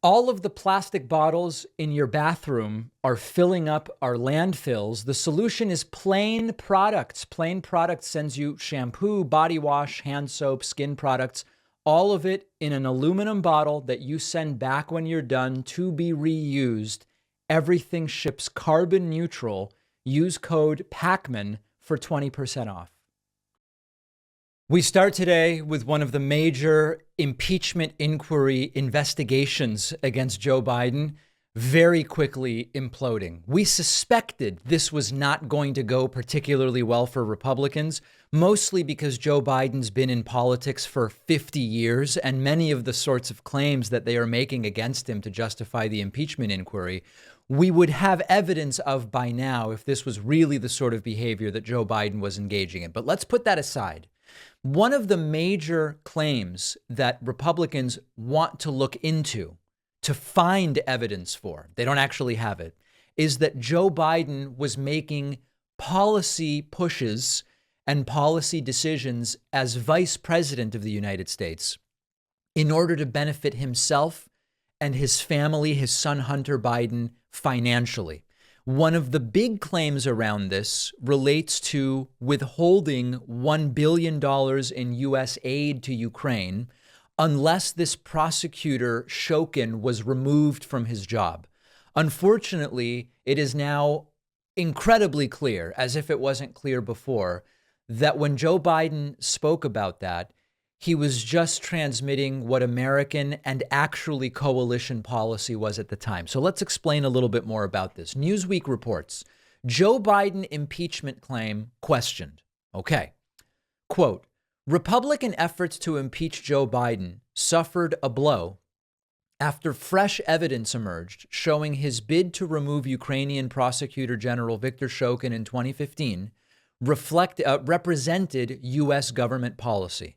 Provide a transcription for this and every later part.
All of the plastic bottles in your bathroom are filling up our landfills. The solution is Plain Products. Plain Products sends you shampoo, body wash, hand soap, skin products, all of it in an aluminum bottle that you send back when you're done to be reused. Everything ships carbon neutral. Use code PACMAN for 20% off. We start today with one of the major impeachment inquiry investigations against Joe Biden very quickly imploding. We suspected this was not going to go particularly well for Republicans, mostly because Joe Biden's been in politics for 50 years, and many of the sorts of claims that they are making against him to justify the impeachment inquiry, we would have evidence of by now if this was really the sort of behavior that Joe Biden was engaging in. But let's put that aside. One of the major claims that Republicans want to look into to find evidence for, they don't actually have it, is that Joe Biden was making policy pushes and policy decisions as vice president of the United States in order to benefit himself and his family, his son Hunter Biden, financially. One of the big claims around this relates to withholding $1 billion in U.S. aid to Ukraine unless this prosecutor, Shokin, was removed from his job. Unfortunately, it is now incredibly clear, as if it wasn't clear before, that when Joe Biden spoke about that, he was just transmitting what American and actually coalition policy was at the time. So let's explain a little bit more about this. Newsweek reports, Joe Biden impeachment claim questioned. Okay. Quote, Republican efforts to impeach Joe Biden suffered a blow after fresh evidence emerged showing his bid to remove Ukrainian Prosecutor General Viktor Shokin in 2015 represented U.S. government policy.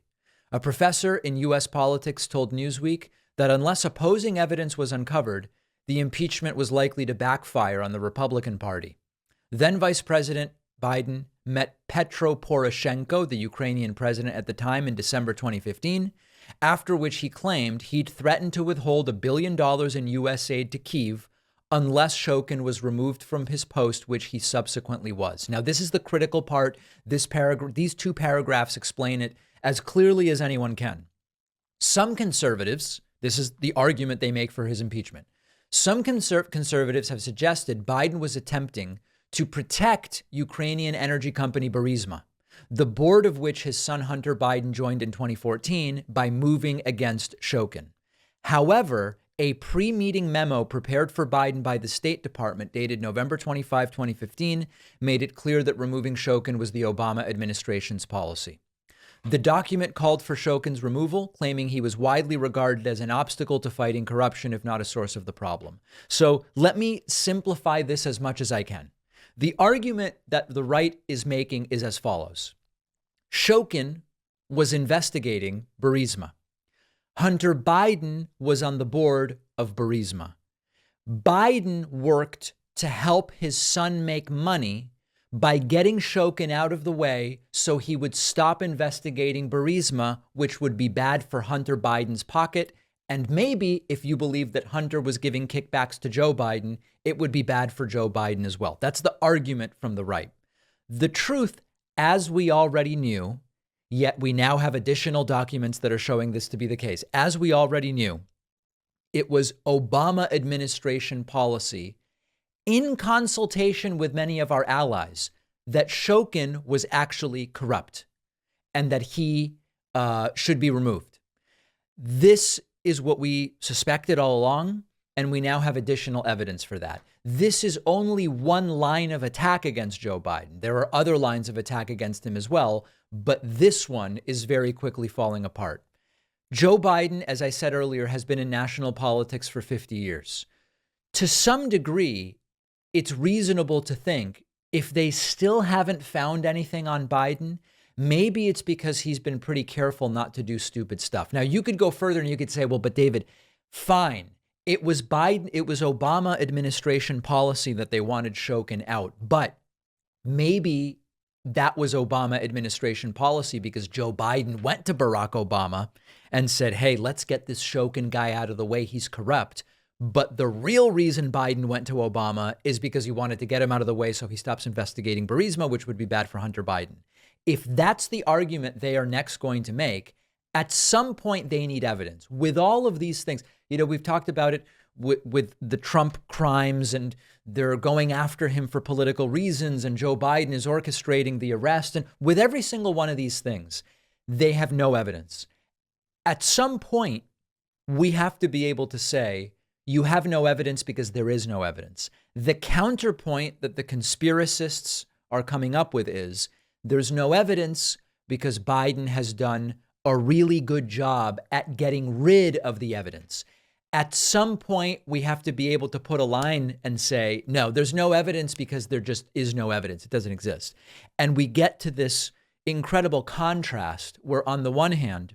A professor in U.S. politics told Newsweek that unless opposing evidence was uncovered, the impeachment was likely to backfire on the Republican Party. Then Vice President Biden met Petro Poroshenko, the Ukrainian president at the time, in December 2015, after which he claimed he'd threatened to withhold $1 billion in U.S. aid to Kyiv unless Shokin was removed from his post, which he subsequently was. Now, this is the critical part. These two paragraphs explain it as clearly as anyone can. Some conservatives, this is the argument they make for his impeachment. Some conservatives have suggested Biden was attempting to protect Ukrainian energy company Burisma, the board of which his son Hunter Biden joined in 2014 by moving against Shokin. However, a pre-meeting memo prepared for Biden by the State Department dated November 25, 2015, made it clear that removing Shokin was the Obama administration's policy. The document called for Shokin's removal, claiming he was widely regarded as an obstacle to fighting corruption, if not a source of the problem. So let me simplify this as much as I can. The argument that the right is making is as follows. Shokin was investigating Burisma. Hunter Biden was on the board of Burisma. Biden worked to help his son make money by getting Shokin out of the way so he would stop investigating Burisma, which would be bad for Hunter Biden's pocket. And maybe if you believe that Hunter was giving kickbacks to Joe Biden, it would be bad for Joe Biden as well. That's the argument from the right. The truth, as we already knew, yet we now have additional documents that are showing this to be the case. As we already knew, it was Obama administration policy in consultation with many of our allies that Shokin was actually corrupt and that he should be removed. This is what we suspected all along, and we now have additional evidence for that. This is only one line of attack against Joe Biden. There are other lines of attack against him as well, but this one is very quickly falling apart. Joe Biden, as I said earlier, has been in national politics for 50 years. To some degree, it's reasonable to think if they still haven't found anything on Biden, maybe it's because he's been pretty careful not to do stupid stuff. Now, you could go further and you could say, well, but David, fine. It was Obama administration policy that they wanted Shokin out, but maybe that was Obama administration policy because Joe Biden went to Barack Obama and said, hey, let's get this Shokin guy out of the way. He's corrupt. But the real reason Biden went to Obama is because he wanted to get him out of the way so he stops investigating Burisma, which would be bad for Hunter Biden. If that's the argument they are next going to make, at some point they need evidence. With all of these things, we've talked about it with the Trump crimes, and they're going after him for political reasons, and Joe Biden is orchestrating the arrest. And with every single one of these things, they have no evidence. At some point, we have to be able to say, you have no evidence because there is no evidence. The counterpoint that the conspiracists are coming up with is there's no evidence because Biden has done a really good job at getting rid of the evidence. At some point, we have to be able to put a line and say, no, there's no evidence because there just is no evidence. It doesn't exist. And we get to this incredible contrast where on the one hand,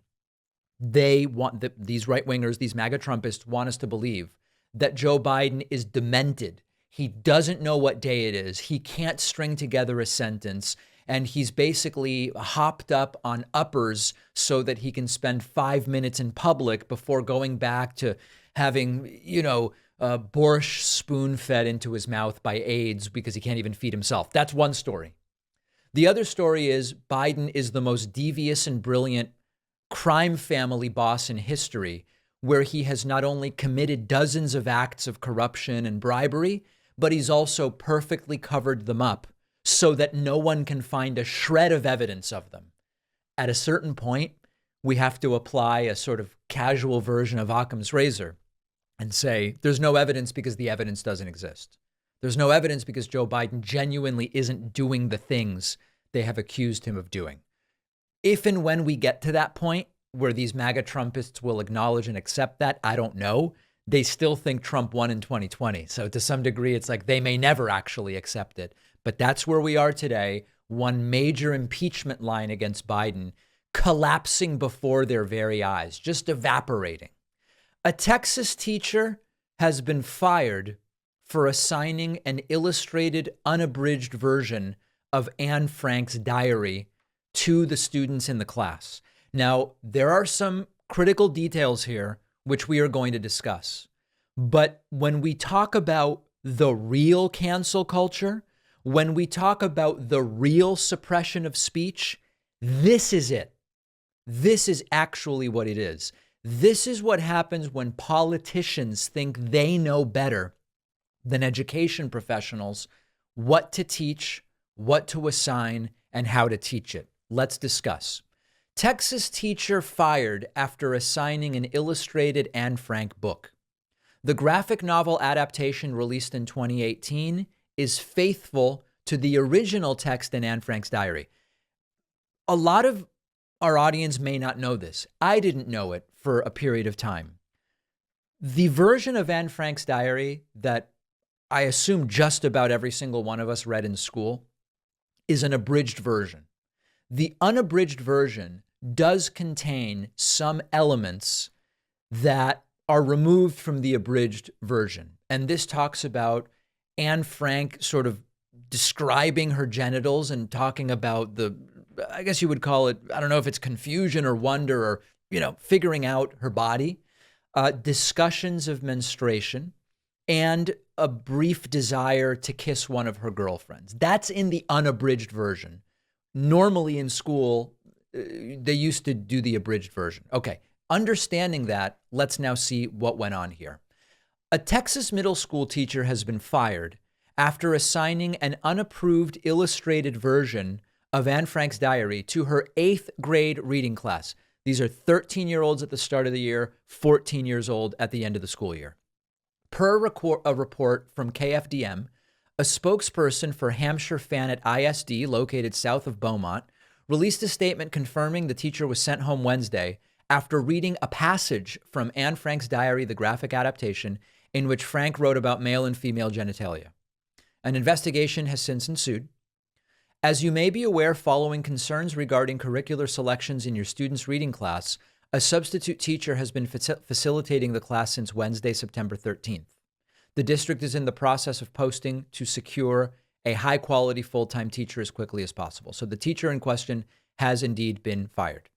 they want these right wingers, these MAGA Trumpists want us to believe that Joe Biden is demented. He doesn't know what day it is. He can't string together a sentence. And he's basically hopped up on uppers so that he can spend 5 minutes in public before going back to having, borscht spoon-fed into his mouth by aides because he can't even feed himself. That's one story. The other story is Biden is the most devious and brilliant crime family boss in history, where he has not only committed dozens of acts of corruption and bribery, but he's also perfectly covered them up so that no one can find a shred of evidence of them. At a certain point, we have to apply a sort of casual version of Occam's razor and say, there's no evidence because the evidence doesn't exist. There's no evidence because Joe Biden genuinely isn't doing the things they have accused him of doing. If and when we get to that point where these MAGA Trumpists will acknowledge and accept that, I don't know. They still think Trump won in 2020. So to some degree, it's like they may never actually accept it. But that's where we are today. One major impeachment line against Biden collapsing before their very eyes, just evaporating. A Texas teacher has been fired for assigning an illustrated, unabridged version of Anne Frank's diary to the students in the class. Now, there are some critical details here, which we are going to discuss. But when we talk about the real cancel culture, when we talk about the real suppression of speech, this is it. This is actually what it is. This is what happens when politicians think they know better than education professionals what to teach, what to assign, and how to teach it. Let's discuss. Texas teacher fired after assigning an illustrated Anne Frank book. The graphic novel adaptation released in 2018 is faithful to the original text in Anne Frank's diary. A lot of our audience may not know this. I didn't know it for a period of time. The version of Anne Frank's diary that I assume just about every single one of us read in school is an abridged version. The unabridged version does contain some elements that are removed from the abridged version. And this talks about Anne Frank sort of describing her genitals and talking about I guess you would call it, I don't know if it's confusion or wonder or, figuring out her body, discussions of menstruation, and a brief desire to kiss one of her girlfriends. That's in the unabridged version. Normally in school, they used to do the abridged version. Okay, understanding that, let's now see what went on here. A Texas middle school teacher has been fired after assigning an unapproved illustrated version of Anne Frank's diary to her 8th grade reading class. These are 13-year-olds at the start of the year, 14 years old at the end of the school year. Per a report from KFDM, a spokesperson for Hampshire Fannet ISD, located south of Beaumont, released a statement confirming the teacher was sent home Wednesday after reading a passage from Anne Frank's diary, the graphic adaptation, in which Frank wrote about male and female genitalia. An investigation has since ensued. As you may be aware, following concerns regarding curricular selections in your students' reading class, a substitute teacher has been facilitating the class since Wednesday, September 13th. The district is in the process of posting to secure a high-quality full-time teacher as quickly as possible. So the teacher in question has indeed been fired.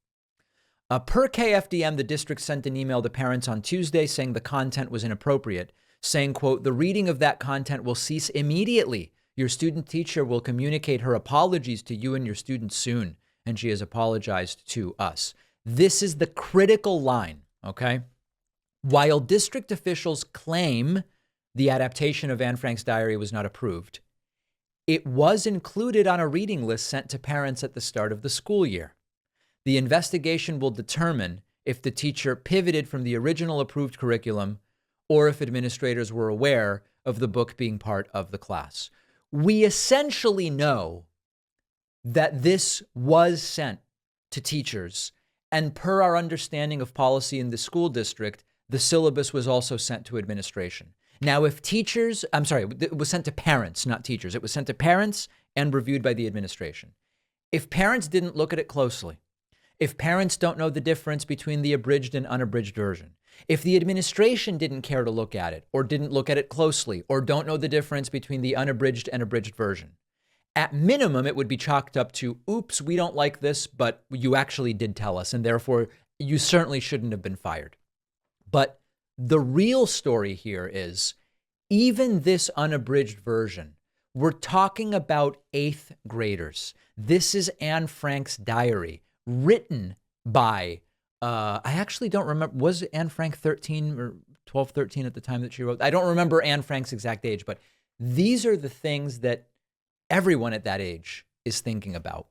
Per KFDM, the district sent an email to parents on Tuesday saying the content was inappropriate, saying, quote, "The reading of that content will cease immediately. Your student teacher will communicate her apologies to you and your students soon, and she has apologized to us." This is the critical line, okay? While district officials claim the adaptation of Anne Frank's diary was not approved, it was included on a reading list sent to parents at the start of the school year. The investigation will determine if the teacher pivoted from the original approved curriculum or if administrators were aware of the book being part of the class. We essentially know that this was sent to teachers, and per our understanding of policy in the school district, the syllabus was also sent to administration. Now, if teachers, it was sent to parents, not teachers. It was sent to parents and reviewed by the administration. If parents didn't look at it closely, if parents don't know the difference between the abridged and unabridged version, if the administration didn't care to look at it or didn't look at it closely or don't know the difference between the unabridged and abridged version, at minimum, it would be chalked up to, oops, we don't like this, but you actually did tell us, and therefore you certainly shouldn't have been fired. But the real story here is, even this unabridged version, we're talking about 8th graders. This is Anne Frank's diary, written by, I actually don't remember, was Anne Frank 13 or 12, 13 at the time that she wrote? I don't remember Anne Frank's exact age, but these are the things that everyone at that age is thinking about.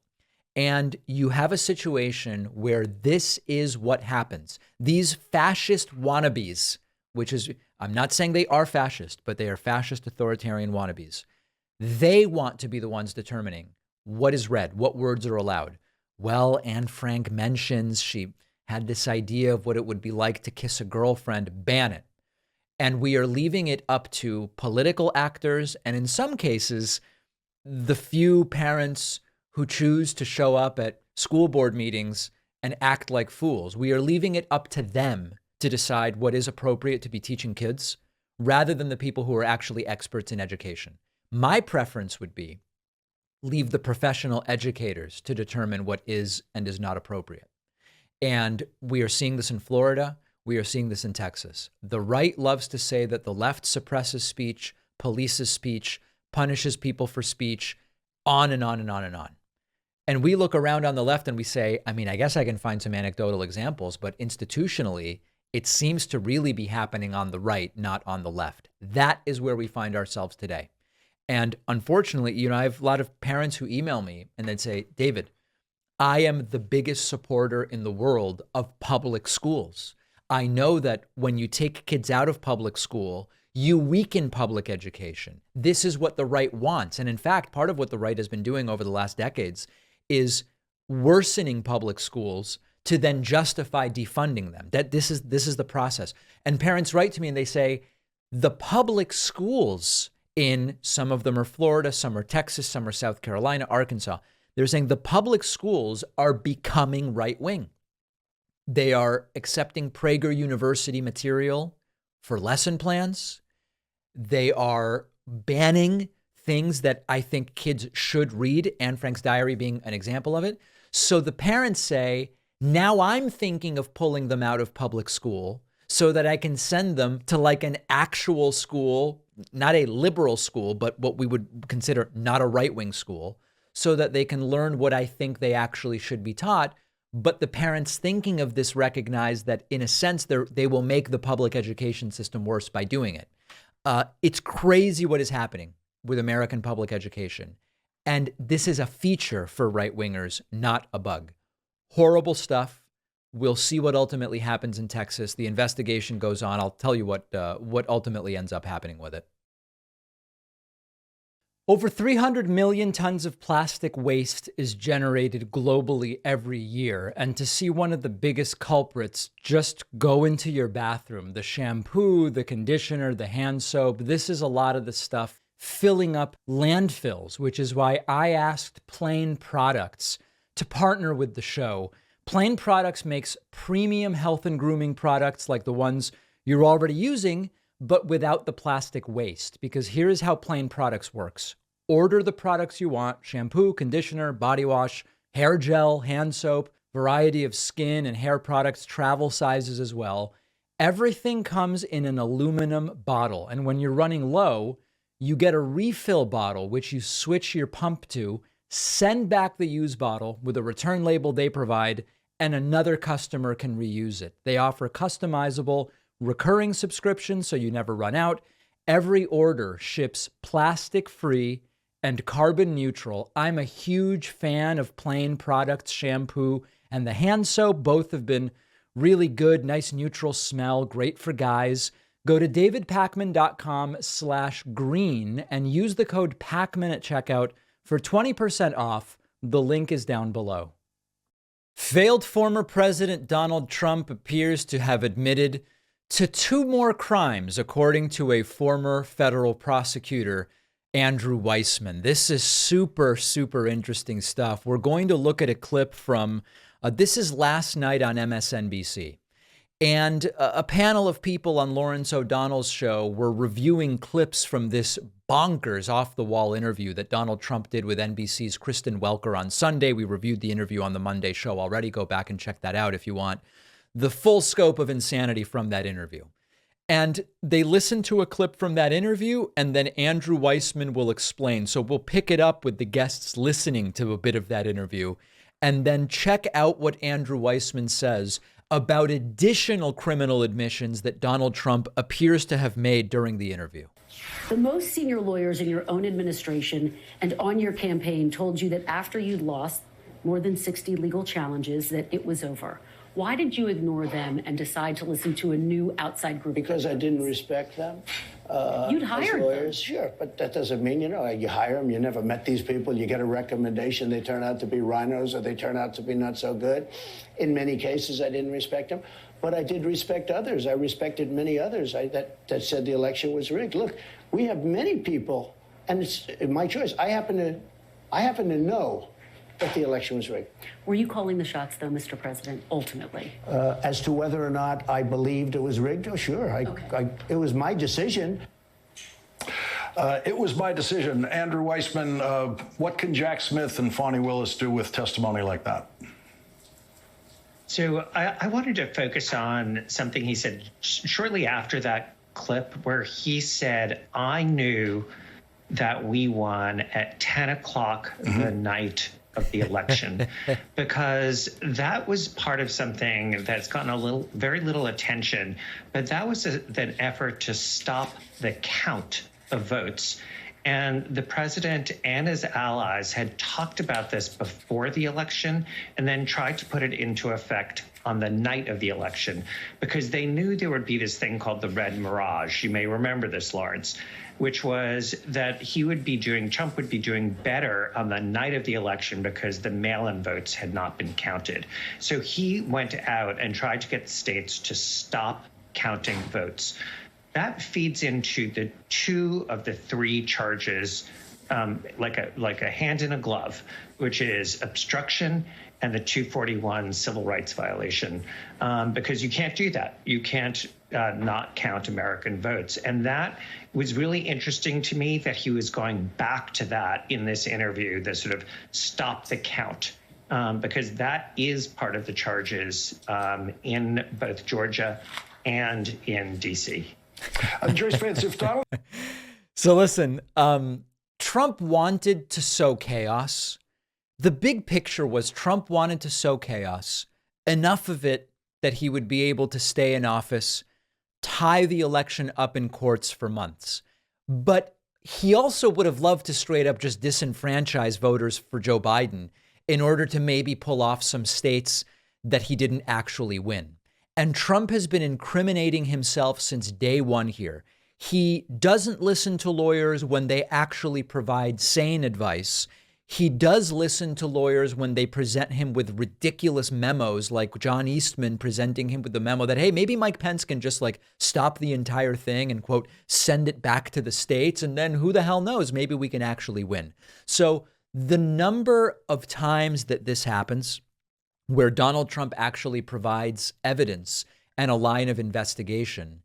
And you have a situation where this is what happens. These fascist wannabes, which is, I'm not saying they are fascist, but they are fascist authoritarian wannabes. They want to be the ones determining what is read, what words are allowed. Well, Anne Frank mentions she had this idea of what it would be like to kiss a girlfriend, ban it. And we are leaving it up to political actors, and in some cases, the few parents who choose to show up at school board meetings and act like fools. We are leaving it up to them to decide what is appropriate to be teaching kids, rather than the people who are actually experts in education. My preference would be leave the professional educators to determine what is and is not appropriate. And we are seeing this in Florida. We are seeing this in Texas. The right loves to say that the left suppresses speech, polices speech, punishes people for speech, on and on and on and on. And we look around on the left and we say, I mean, I guess I can find some anecdotal examples, but institutionally, it seems to really be happening on the right, not on the left. That is where we find ourselves today. And unfortunately, I have a lot of parents who email me and they'd say, David, I am the biggest supporter in the world of public schools. I know that when you take kids out of public school, you weaken public education. This is what the right wants. And in fact, part of what the right has been doing over the last decades is worsening public schools to then justify defunding them. That this is the process. And parents write to me and they say, the public schools in, some of them are Florida, some are Texas, some are South Carolina, Arkansas. They're saying the public schools are becoming right-wing. They are accepting Prager University material for lesson plans. They are banning things that I think kids should read, Anne Frank's diary being an example of it. So the parents say, now I'm thinking of pulling them out of public school so that I can send them to like an actual school, not a liberal school, but what we would consider not a right-wing school, so that they can learn what I think they actually should be taught. But the parents thinking of this recognize that in a sense, they will make the public education system worse by doing it. It's crazy what is happening with American public education. And this is a feature for right-wingers, not a bug. Horrible stuff. We'll see what ultimately happens in Texas. The investigation goes on. I'll tell you what ultimately ends up happening with it. Over 300 million tons of plastic waste is generated globally every year. And to see one of the biggest culprits, just go into your bathroom. The shampoo, the conditioner, the hand soap. This is a lot of the stuff filling up landfills, which is why I asked Plain Products to partner with the show. Plain Products makes premium health and grooming products like the ones you're already using, but without the plastic waste. Because here's how Plain Products works. Order the products you want: shampoo, conditioner, body wash, hair gel, hand soap. variety of skin and hair products, travel sizes as well. Everything comes in an aluminum bottle. And when you're running low, you get a refill bottle, which you switch your pump to, send back the used bottle with a return label they provide, and another customer can reuse it. They offer customizable recurring subscriptions so you never run out. Every order ships plastic-free and carbon neutral. I'm a huge fan of plain products, shampoo and the hand soap. Both have been really good, nice neutral smell, great for guys. Go to davidpakman.com/green and use the code PAKMAN at checkout for 20% off. The link is down below. Failed former President Donald Trump appears to have admitted to 2 more crimes, according to a former federal prosecutor, Andrew Weissman. This is super, super interesting stuff. We're going to look at a clip from, this is last night on MSNBC. And a panel of people on Lawrence O'Donnell's show were reviewing clips from this bonkers off-the-wall interview that Donald Trump did with NBC's Kristen Welker on Sunday. We reviewed the interview on the Monday show already. Go back and check that out if you want the full scope of insanity from that interview. And they listened to a clip from that interview, and then Andrew Weissman will explain. So we'll pick it up with the guests listening to a bit of that interview, and then check out what Andrew Weissman says about additional criminal admissions that Donald Trump appears to have made during the interview. The most senior lawyers in your own administration and on your campaign told you that after you'd lost more than 60 legal challenges, that it was over. Why did you ignore them and decide to listen to a new outside group? Because I didn't respect them. You'd hired lawyers, them. Sure, but that doesn't mean, you hire them, you never met these people, you get a recommendation, they turn out to be rhinos or they turn out to be not so good. In many cases, I didn't respect them, but I did respect others. I respected many others that said the election was rigged. Look, we have many people, and it's my choice. I happen to know that the election was rigged. Were you calling the shots, though, Mr. President, ultimately? As to whether or not I believed it was rigged, oh, sure. It was my decision. It was my decision. Andrew Weissman, what can Jack Smith and Fonnie Willis do with testimony like that? So I wanted to focus on something he said shortly after that clip, where he said, I knew that we won at 10 o'clock the night of the election, because that was part of something that's gotten very little attention, but that was an effort to stop the count of votes. And the president and his allies had talked about this before the election and then tried to put it into effect on the night of the election, because they knew there would be this thing called the Red Mirage. You may remember this, Lawrence, which was that Trump would be doing better on the night of the election because the mail-in votes had not been counted. So he went out and tried to get the states to stop counting votes. That feeds into the 2 of the 3 charges, like a hand in a glove, which is obstruction and the 241 civil rights violation, because you can't do that. You can't not count American votes. And that was really interesting to me, that he was going back to that in this interview, the sort of stop the count, because that is part of the charges in both Georgia and in D.C. Joyce Vance, if Donald... So listen, Trump wanted to sow chaos. The big picture was Trump wanted to sow chaos, enough of it that he would be able to stay in office, tie the election up in courts for months. But he also would have loved to straight up just disenfranchise voters for Joe Biden in order to maybe pull off some states that he didn't actually win. And Trump has been incriminating himself since day one here. He doesn't listen to lawyers when they actually provide sane advice. He does listen to lawyers when they present him with ridiculous memos, like John Eastman presenting him with the memo that, hey, maybe Mike Pence can just stop the entire thing and, quote, send it back to the states. And then who the hell knows, maybe we can actually win. So the number of times that this happens, where Donald Trump actually provides evidence and a line of investigation,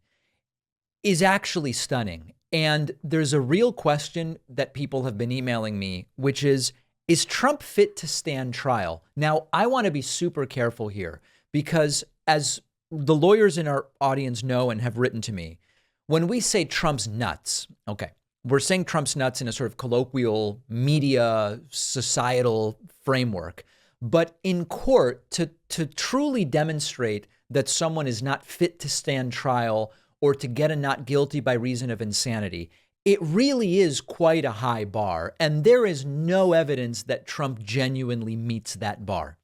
is actually stunning. And there's a real question that people have been emailing me, which is, Is Trump fit to stand trial? Now, I want to be super careful here because as the lawyers in our audience know and have written to me, when we say Trump's nuts, okay, we're saying Trump's nuts in a sort of colloquial media societal framework. But in court, to truly demonstrate that someone is not fit to stand trial or to get a not guilty by reason of insanity, it really is quite a high bar. And there is no evidence that Trump genuinely meets that bar.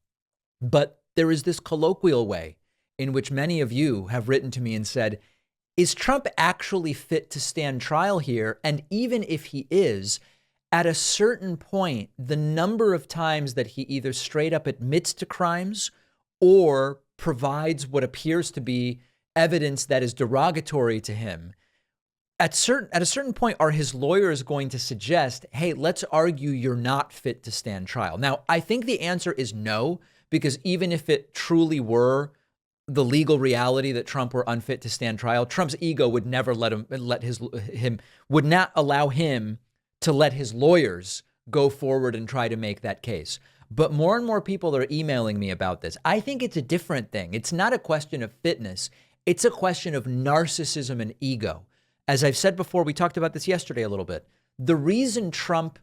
But there is this colloquial way in which many of you have written to me and said, is Trump actually fit to stand trial here? And even if he is, at a certain point, the number of times that he either straight up admits to crimes or provides what appears to be evidence that is derogatory to him, at a certain point, are his lawyers going to suggest, hey, let's argue you're not fit to stand trial? Now, I think the answer is no, because even if it truly were the legal reality that Trump were unfit to stand trial, Trump's ego would never would not allow him to let his lawyers go forward and try to make that case. But more and more people are emailing me about this. I think it's a different thing. It's not a question of fitness. It's a question of narcissism and ego. As I've said before, we talked about this yesterday a little bit. The reason Trump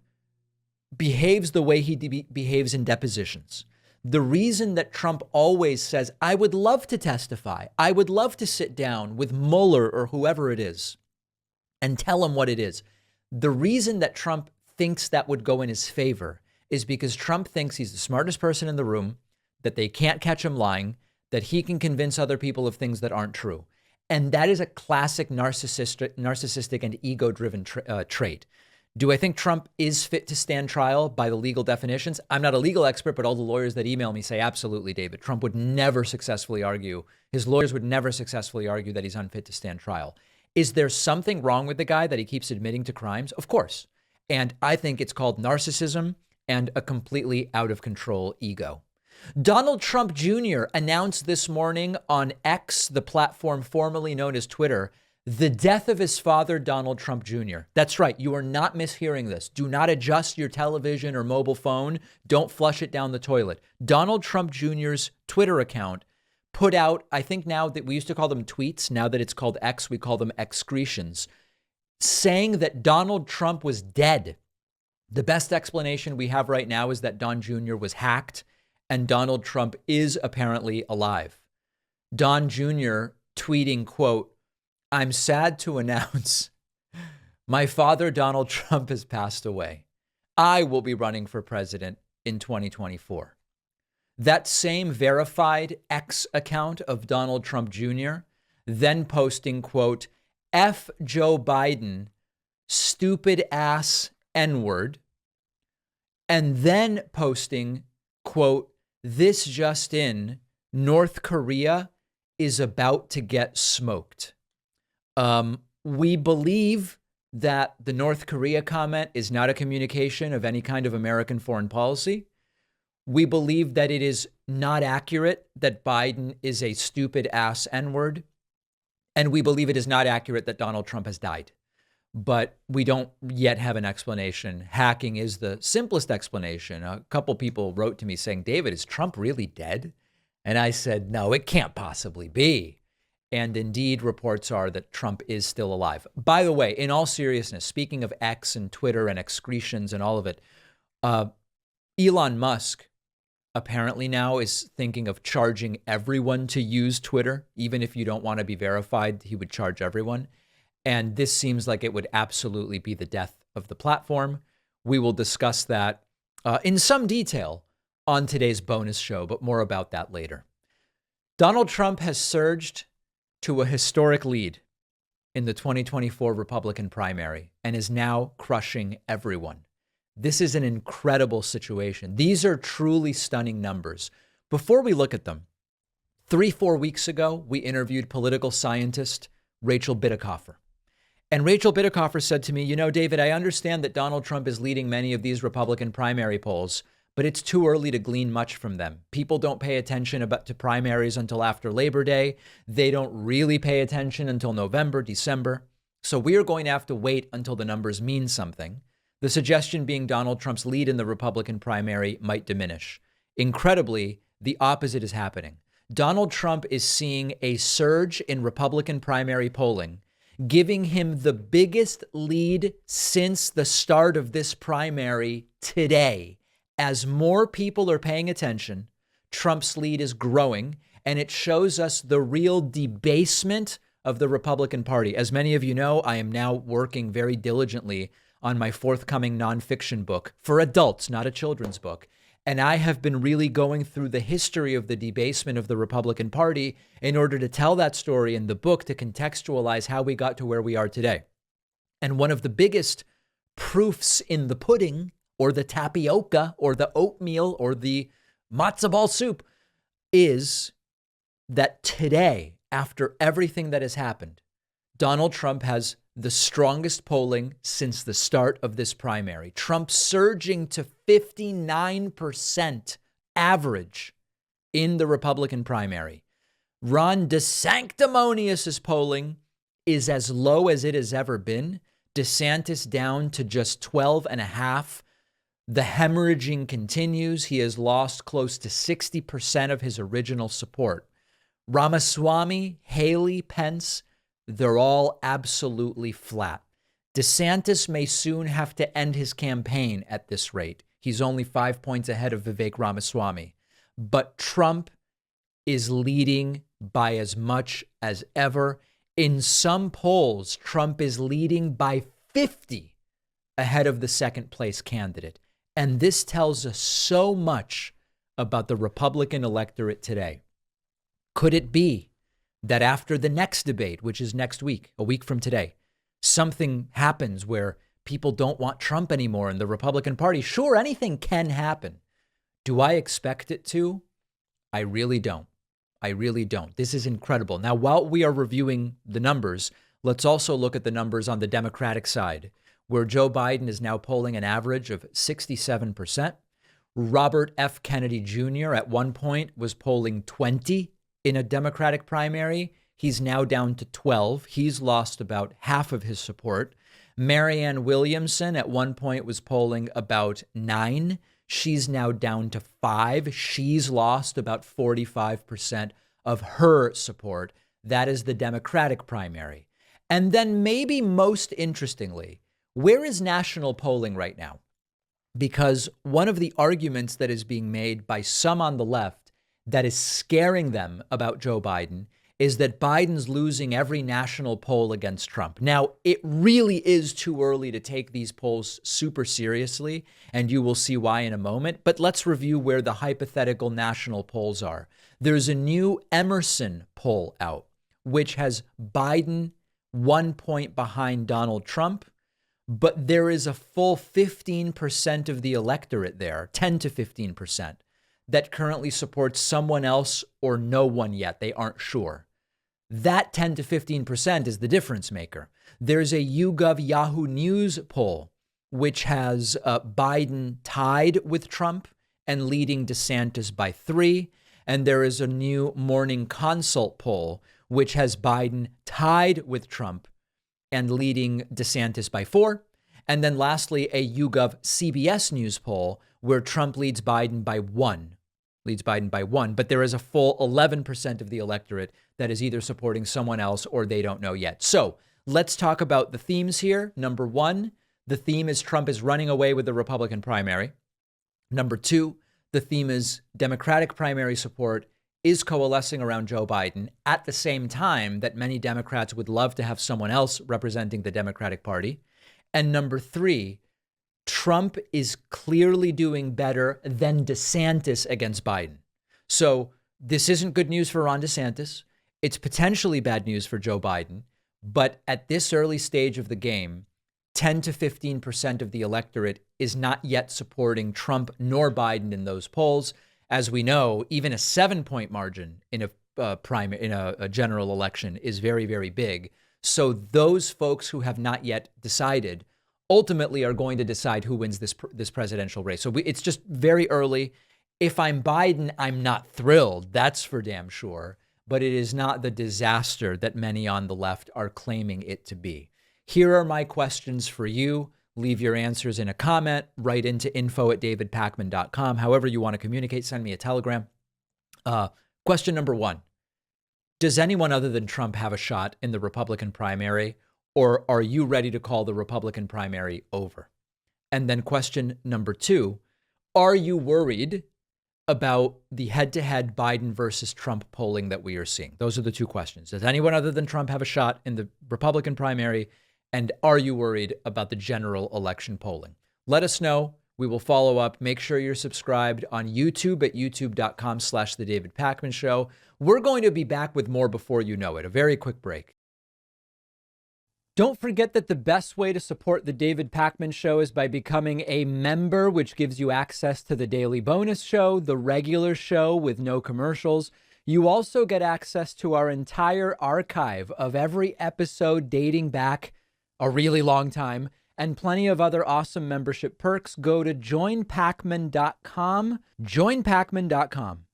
behaves the way he behaves in depositions, the reason that Trump always says, I would love to testify, I would love to sit down with Mueller or whoever it is and tell him what it is. The reason that Trump thinks that would go in his favor is because Trump thinks he's the smartest person in the room, that they can't catch him lying, that he can convince other people of things that aren't true. And that is a classic narcissistic and ego-driven trait. Do I think Trump is fit to stand trial by the legal definitions? I'm not a legal expert, but all the lawyers that email me say, absolutely, David. Trump would never successfully argue. His lawyers would never successfully argue that he's unfit to stand trial. Is there something wrong with the guy that he keeps admitting to crimes? Of course. And I think it's called narcissism and a completely out of control ego. Donald Trump Jr. announced this morning on X, the platform formerly known as Twitter, the death of his father, Donald Trump Jr. That's right. You are not mishearing this. Do not adjust your television or mobile phone. Don't flush it down the toilet. Donald Trump Jr.'s Twitter account put out, I think now that we used to call them tweets, now that it's called X, we call them excretions, saying that Donald Trump was dead. The best explanation we have right now is that Don Jr. was hacked and Donald Trump is apparently alive. Don Jr. tweeting, quote, I'm sad to announce my father, Donald Trump, has passed away. I will be running for president in 2024. That same verified X account of Donald Trump Jr. then posting, quote, F Joe Biden, stupid ass N-word, and then posting, quote, this just in, North Korea is about to get smoked. We believe that the North Korea comment is not a communication of any kind of American foreign policy. We believe that it is not accurate that Biden is a stupid ass N-word. And we believe it is not accurate that Donald Trump has died. But we don't yet have an explanation. Hacking is the simplest explanation. A couple people wrote to me saying, David, is Trump really dead? And I said, no, it can't possibly be. And indeed, reports are that Trump is still alive. By the way, in all seriousness, speaking of X and Twitter and excretions and all of it, Elon Musk apparently now is thinking of charging everyone to use Twitter. Even if you don't want to be verified, he would charge everyone. And this seems like it would absolutely be the death of the platform. We will discuss that in some detail on today's bonus show, but more about that later. Donald Trump has surged to a historic lead in the 2024 Republican primary and is now crushing everyone. This is an incredible situation. These are truly stunning numbers. Before we look at them, 3-4 weeks ago, we interviewed political scientist Rachel Bitecofer. And Rachel Bitecofer said to me, you know, David, I understand that Donald Trump is leading many of these Republican primary polls, but it's too early to glean much from them. People don't pay attention to primaries until after Labor Day. They don't really pay attention until November, December. So we are going to have to wait until the numbers mean something. the suggestion being Donald Trump's lead in the Republican primary might diminish. Incredibly, the opposite is happening. Donald Trump is seeing a surge in Republican primary polling, giving him the biggest lead since the start of this primary today. As more people are paying attention, Trump's lead is growing, and it shows us the real debasement of the Republican Party. As many of you know, I am now working very diligently on my forthcoming nonfiction book for adults, not a children's book. And I have been really going through the history of the debasement of the Republican Party in order to tell that story in the book to contextualize how we got to where we are today. And one of the biggest proofs in the pudding, or the tapioca, or the oatmeal, or the matzo ball soup, is that today, after everything that has happened, Donald Trump has the strongest polling since the start of this primary. Trump surging to 59% average in the Republican primary. Ron DeSanctimonious' polling is as low as it has ever been. DeSantis down to just 12.5%. The hemorrhaging continues. He has lost close to 60% of his original support. Ramaswamy, Haley, Pence, they're all absolutely flat. DeSantis may soon have to end his campaign at this rate. He's only 5 points ahead of Vivek Ramaswamy. But Trump is leading by as much as ever. In some polls, Trump is leading by 50 ahead of the second place candidate. And this tells us so much about the Republican electorate today. Could it be that after the next debate, which is next week, a week from today, something happens where people don't want Trump anymore in the Republican Party? Sure, anything can happen. Do I expect it to? I really don't. I really don't. This is incredible. Now, while we are reviewing the numbers, let's also look at the numbers on the Democratic side, where Joe Biden is now polling an average of 67%. Robert F. Kennedy Jr. at one point was polling 20 in a Democratic primary. He's now down to 12. He's lost about half of his support. Marianne Williamson at one point was polling about 9. She's now down to 5. She's lost about 45% of her support. That is the Democratic primary. And then maybe most interestingly, where is national polling right now? Because one of the arguments that is being made by some on the left that is scaring them about Joe Biden is that Biden's losing every national poll against Trump. Now, it really is too early to take these polls super seriously, and you will see why in a moment. But let's review where the hypothetical national polls are. There's a new Emerson poll out, which has Biden 1 point behind Donald Trump. But there is a full 15% of the electorate there, 10 to 15%, that currently supports someone else or no one yet. They aren't sure. That 10 to 15% is the difference maker. There's a YouGov Yahoo News poll, which has Biden tied with Trump and leading DeSantis by 3. And there is a new Morning Consult poll, which has Biden tied with Trump and leading DeSantis by 4. And then lastly, a YouGov CBS News poll where Trump leads Biden by 1. But there is a full 11% of the electorate that is either supporting someone else or they don't know yet. So let's talk about the themes here. Number 1, the theme is Trump is running away with the Republican primary. Number 2, the theme is Democratic primary support is coalescing around Joe Biden at the same time that many Democrats would love to have someone else representing the Democratic Party. And number 3, Trump is clearly doing better than DeSantis against Biden. So this isn't good news for Ron DeSantis. It's potentially bad news for Joe Biden. But at this early stage of the game, 10 to 15% of the electorate is not yet supporting Trump nor Biden in those polls. As we know, even a 7-point margin in a general election is very, very big. So those folks who have not yet decided ultimately are going to decide who wins this presidential race. So it's just very early. If I'm Biden, I'm not thrilled. That's for damn sure. But it is not the disaster that many on the left are claiming it to be. Here are my questions for you. leave your answers in a comment, write into info@davidpakman.com. However you want to communicate, send me a telegram. Question number 1. Does anyone other than Trump have a shot in the Republican primary, or are you ready to call the Republican primary over? And then question number 2, are you worried about the head-to-head Biden versus Trump polling that we are seeing? Those are the 2 questions. Does anyone other than Trump have a shot in the Republican primary? And are you worried about the general election polling? Let us know. We will follow up. Make sure you're subscribed on YouTube at youtube.com/The David Pakman Show. We're going to be back with more before you know it. A very quick break. Don't forget that the best way to support The David Pakman Show is by becoming a member, which gives you access to the daily bonus show, the regular show with no commercials. You also get access to our entire archive of every episode dating back a really long time, and plenty of other awesome membership perks. Go to joinpakman.com, joinpakman.com.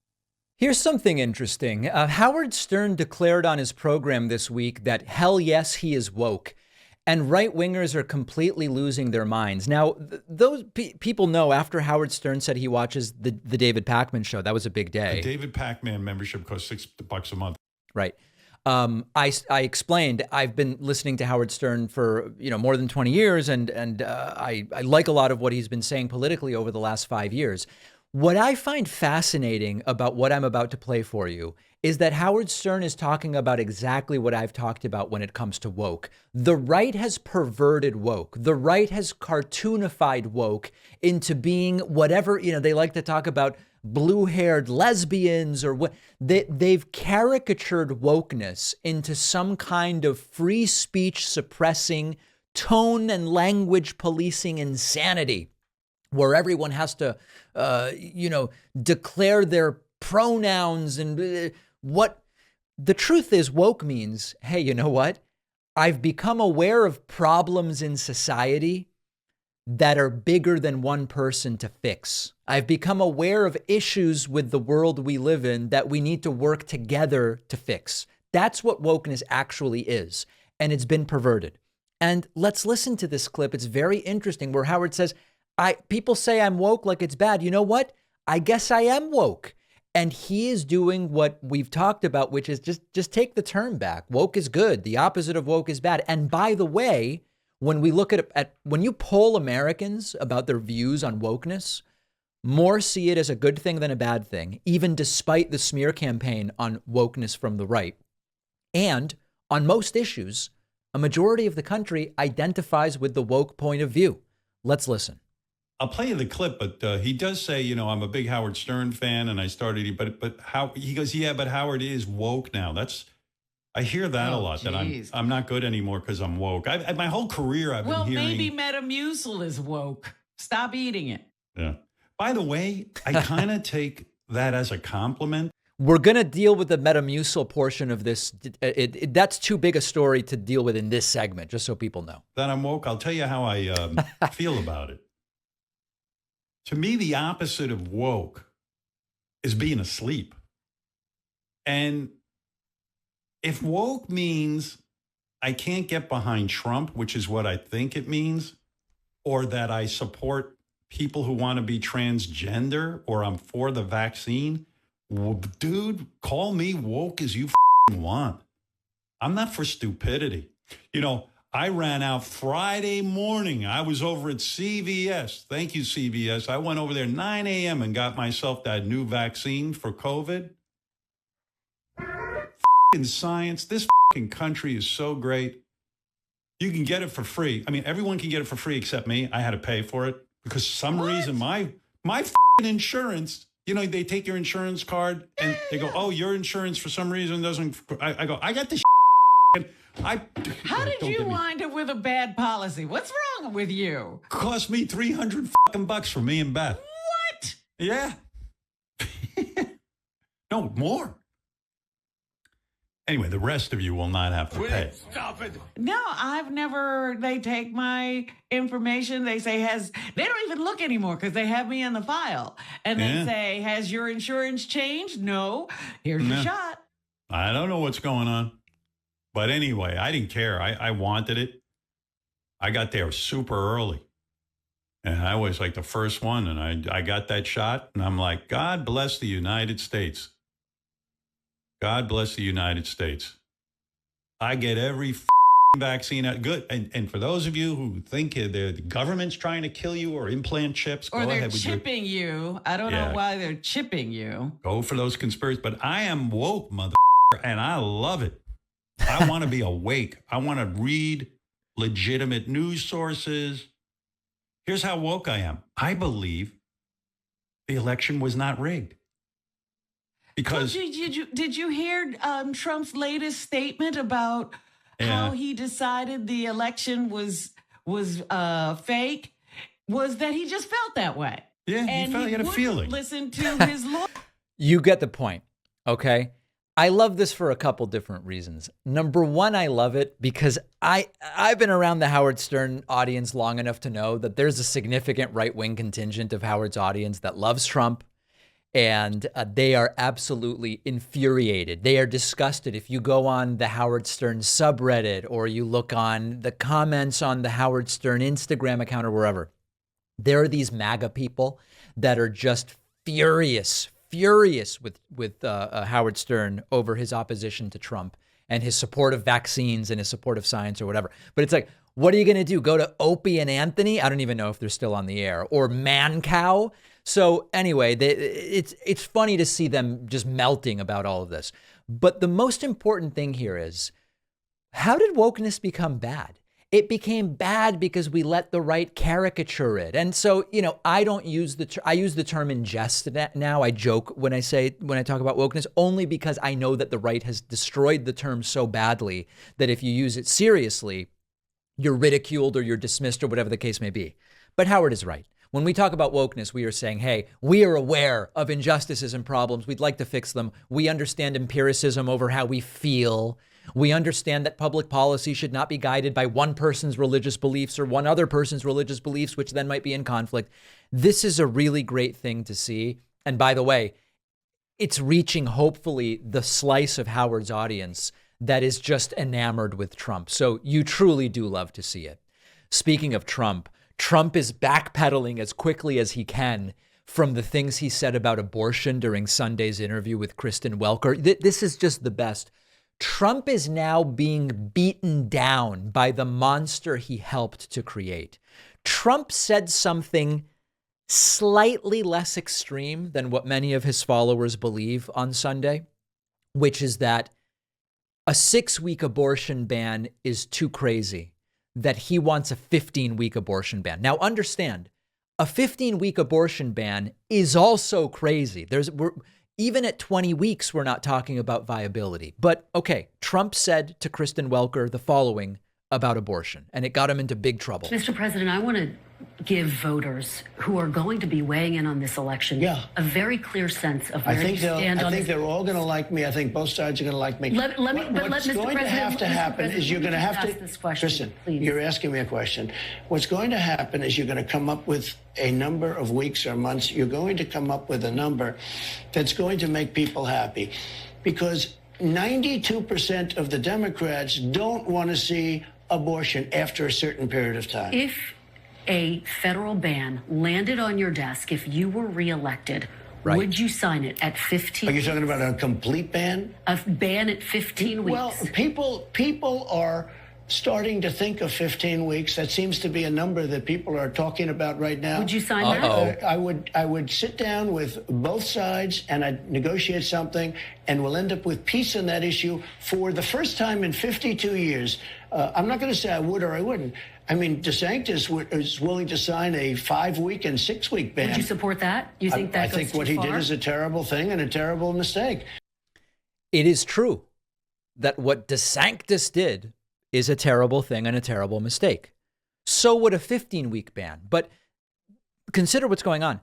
Here's something interesting. Howard Stern declared on his program this week that, hell yes, he is woke. And right-wingers are completely losing their minds. Now, those people know after Howard Stern said he watches the David Pakman Show, that was a big day. The David Pakman membership costs $6 a month. Right. I explained I've been listening to Howard Stern for more than 20 years, and I like a lot of what he's been saying politically over the last 5 years. What I find fascinating about what I'm about to play for you is that Howard Stern is talking about exactly what I've talked about when it comes to woke. The right has perverted woke. The right has cartoonified woke into being whatever, they like to talk about blue-haired lesbians or what. They've caricatured wokeness into some kind of free speech suppressing, tone and language policing insanity, where everyone has to, declare their pronouns and what the truth is. Woke means, hey, you know what? I've become aware of problems in society that are bigger than one person to fix. I've become aware of issues with the world we live in that we need to work together to fix. That's what wokeness actually is. And it's been perverted. And let's listen to this clip. It's very interesting where Howard says, people say I'm woke like it's bad. You know what? I guess I am woke. And he is doing what we've talked about, which is just take the term back. Woke is good. The opposite of woke is bad. And by the way, when we look at when you poll Americans about their views on wokeness, more see it as a good thing than a bad thing, even despite the smear campaign on wokeness from the right. And on most issues, a majority of the country identifies with the woke point of view. Let's listen. I'll play you the clip, but he does say, I'm a big Howard Stern fan, and I started, but how he goes, yeah, but Howard is woke now. I hear that a lot, geez. That I'm not good anymore because I'm woke. My whole career I've been hearing. Well, maybe Metamucil is woke. Stop eating it. Yeah. By the way, I kind of take that as a compliment. We're going to deal with the Metamucil portion of this. That's too big a story to deal with in this segment, just so people know. That I'm woke. I'll tell you how I feel about it. To me, the opposite of woke is being asleep. And if woke means I can't get behind Trump, which is what I think it means, or that I support people who want to be transgender, or I'm for the vaccine, well, dude, call me woke as you want. I'm not for stupidity. I ran out Friday morning. I was over at CVS. Thank you, CVS. I went over there 9 a.m. and got myself that new vaccine for COVID. Science. This country is so great. You can get it for free. I mean, everyone can get it for free except me. I had to pay for it because for some reason my insurance, they take your insurance card and they go, oh, your insurance for some reason doesn't. I go, I got this. How did you wind up with a bad policy? What's wrong with you? Cost me $300 for me and Beth. What? Yeah. No, more. Anyway, the rest of you will not have to pay. Stop it. No, they take my information. They say they don't even look anymore because they have me in the file. And they say, has your insurance changed? No. Here's your shot. I don't know what's going on. But anyway, I didn't care. I wanted it. I got there super early. And I was like the first one, and I got that shot, and I'm like, God bless the United States. God bless the United States. I get every vaccine out. Good. And for those of you who think the government's trying to kill you or implant chips, Or go they're ahead with chipping you. I don't know why they're chipping you. Go for those conspiracies. But I am woke, and I love it. I want to be awake. I want to read legitimate news sources. Here's how woke I am. I believe the election was not rigged. Because did you hear Trump's latest statement about how he decided the election was fake? Was that he just felt that way? Yeah, and he had a feeling. Listen to his lawyer. You get the point, okay? I love this for a couple different reasons. Number one, I love it because I've been around the Howard Stern audience long enough to know that there's a significant right-wing contingent of Howard's audience that loves Trump, and they are absolutely infuriated. They are disgusted. If you go on the Howard Stern subreddit or you look on the comments on the Howard Stern Instagram account or wherever, there are these MAGA people that are just furious with Howard Stern over his opposition to Trump and his support of vaccines and his support of science or whatever. But it's like, what are you going to do? Go to Opie and Anthony? I don't even know if they're still on the air. Or Man Cow? So anyway, it's funny to see them just melting about all of this. But the most important thing here is, how did wokeness become bad? It became bad because we let the right caricature it. And so, you know, I don't use I use the term in jest now. I joke when I talk about wokeness, only because I know that the right has destroyed the term so badly that if you use it seriously, you're ridiculed or you're dismissed or whatever the case may be. But Howard is right. When we talk about wokeness, we are saying, hey, we are aware of injustices and problems. We'd like to fix them. We understand empiricism over how we feel. We understand that public policy should not be guided by one person's religious beliefs or one other person's religious beliefs, which then might be in conflict. This is a really great thing to see. And by the way, it's reaching, hopefully, the slice of Howard's audience that is just enamored with Trump. So you truly do love to see it. Speaking of Trump, Trump is backpedaling as quickly as he can from the things he said about abortion during Sunday's interview with Kristen Welker. This is just the best. Trump is now being beaten down by the monster he helped to create. Trump said something slightly less extreme than what many of his followers believe on Sunday, which is that a 6-week abortion ban is too crazy, that he wants a 15-week abortion ban. Now, understand, a 15-week abortion ban is also crazy. Even at 20 weeks, we're not talking about viability. But okay, Trump said to Kristen Welker the following about abortion, and it got him into big trouble. Mr. President, I want to give voters who are going to be weighing in on this election a very clear sense of where you stand on this. I think they're all going to like me. I think both sides are going to like me. What's going to have to happen is you're going to have to ask this question. Listen, please. You're asking me a question. What's going to happen is you're going to come up with a number of weeks or months. You're going to come up with a number that's going to make people happy, because 92% of the Democrats don't want to see abortion after a certain period of time. If a federal ban landed on your desk, if you were reelected, would you sign it at 15 weeks? Are you talking about a complete ban? A ban at 15 weeks. Well, people are starting to think of 15 weeks. That seems to be a number that people are talking about right now. Would you sign that? I would sit down with both sides and I'd negotiate something, and we'll end up with peace on that issue for the first time in 52 years. I'm not going to say I would or I wouldn't. I mean, DeSantis is willing to sign a 5-week and 6-week ban. Would you support that? You think that goes too far? I think what he did is a terrible thing and a terrible mistake. It is true that what DeSantis did is a terrible thing and a terrible mistake. So would a 15-week ban. But consider what's going on.